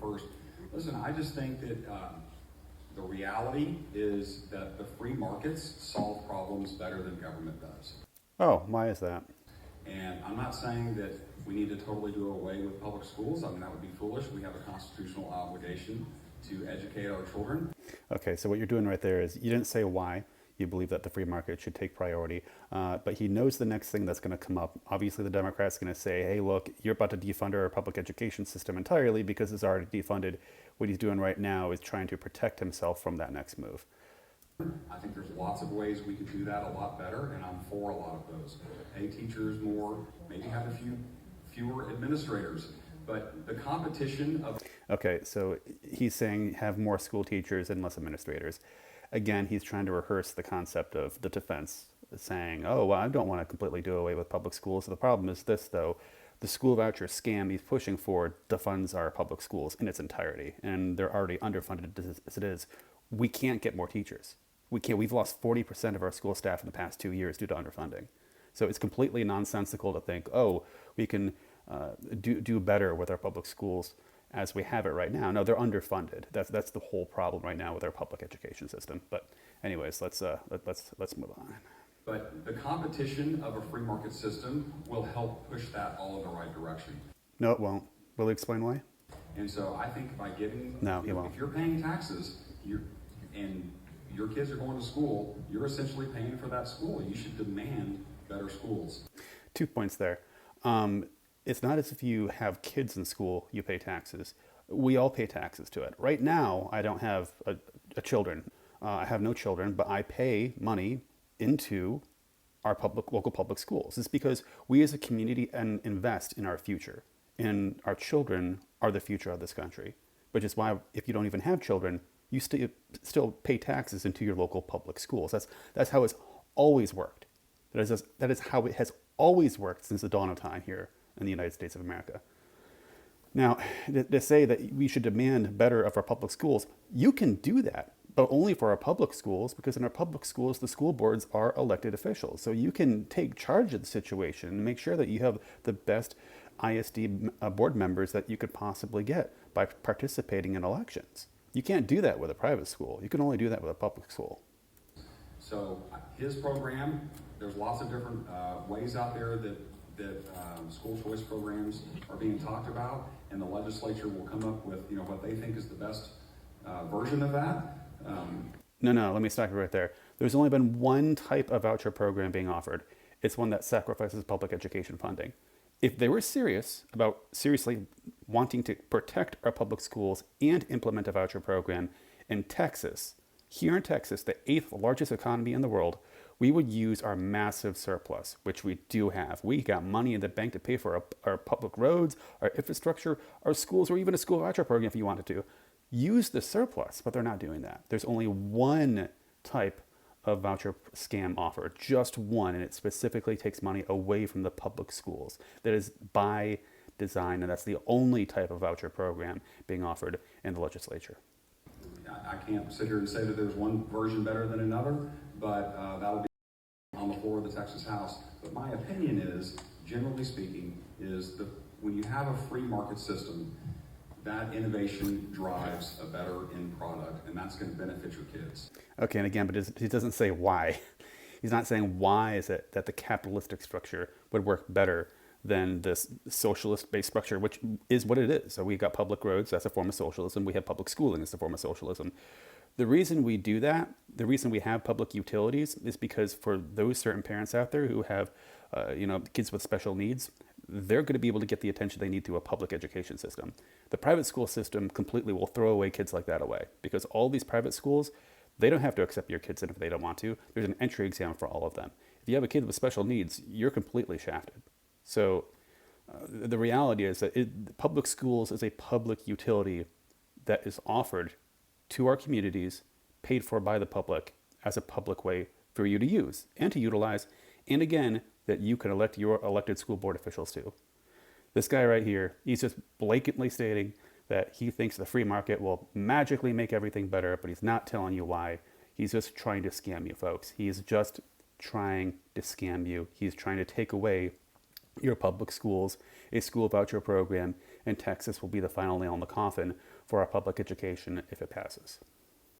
first. Listen, I just think that the reality is that the free markets solve problems better than government does. Oh, why is that? And I'm not saying that we need to totally do away with public schools. I mean, that would be foolish. We have a constitutional obligation to educate our children. Okay, so what you're doing right there is you didn't say why you believe that the free market should take priority, but he knows the next thing that's going to come up. Obviously, the Democrats are going to say, hey, look, you're about to defund our public education system entirely because it's already defunded. What he's doing right now is trying to protect himself from that next move. I think there's lots of ways we could do that a lot better, and I'm for a lot of those. Pay teachers more, maybe have fewer administrators, but the competition of... Okay, so he's saying have more school teachers and less administrators. Again, he's trying to rehearse the concept of the defense, saying, oh, well, I don't want to completely do away with public schools. The problem is this, though. The school voucher scam he's pushing for defunds our public schools in its entirety, and they're already underfunded as it is. We can't get more teachers. We can't. We've lost 40% of our school staff in the past 2 years due to underfunding. So it's completely nonsensical to think, oh, we can do better with our public schools as we have it right now. No, they're underfunded. That's the whole problem right now with our public education system. But anyways, let's move on. But the competition of a free market system will help push that all in the right direction. No, it won't. Will you explain why? And so I think by getting, No, he won't. if you're paying taxes, and your kids are going to school, you're essentially paying for that school. You should demand better schools. 2 points there. It's not as if you have kids in school, you pay taxes. We all pay taxes to it. Right now, I don't have children. I have no children, but I pay money into our local public schools. It's because we as a community invest in our future. And our children are the future of this country. Which is why if you don't even have children, you still pay taxes into your local public schools. That's how it's always worked. That is how it has always worked since the dawn of time here in the United States of America. Now, to say that we should demand better of our public schools, you can do that, but only for our public schools, because in our public schools, the school boards are elected officials. So you can take charge of the situation and make sure that you have the best ISD board members that you could possibly get by participating in elections. You can't do that with a private school. You can only do that with a public school. So his program, there's lots of different ways out there that school choice programs are being talked about, and the legislature will come up with what they think is the best version of that. No, let me stop you right there. There's only been one type of voucher program being offered. It's one that sacrifices public education funding. If they were seriously wanting to protect our public schools and implement a voucher program in Texas, here in Texas, the 8th largest economy in the world, we would use our massive surplus, which we do have. We got money in the bank to pay for our public roads, our infrastructure, our schools, or even a school voucher program if you wanted to. Use the surplus, but they're not doing that. There's only one type of voucher scam offered, just one, and it specifically takes money away from the public schools. That is by design, and that's the only type of voucher program being offered in the legislature. I can't sit here and say that there's one version better than another, but that'll be on the floor of the Texas House. But my opinion is, generally speaking, is that when you have a free market system, that innovation drives a better end product, and that's going to benefit your kids. Okay, and again, but he doesn't say why. He's not saying why is it that the capitalistic structure would work better than this socialist-based structure, which is what it is. So we got public roads, that's a form of socialism. We have public schooling, that's a form of socialism. The reason we do that, the reason we have public utilities, is because for those certain parents out there who have, kids with special needs, they're going to be able to get the attention they need through a public education system. The private school system completely will throw away kids like that away, because all these private schools, they don't have to accept your kids in if they don't want to. There's an entry exam for all of them. If you have a kid with special needs, you're completely shafted. So the reality is that public schools is a public utility that is offered to our communities, paid for by the public as a public way for you to use and to utilize, and again, that you can elect your elected school board officials to. This guy right here, he's just blatantly stating that he thinks the free market will magically make everything better, but he's not telling you why. He's just trying to scam you, folks. He's just trying to scam you. He's trying to take away your public schools, a school voucher program, and Texas will be the final nail in the coffin for our public education if it passes.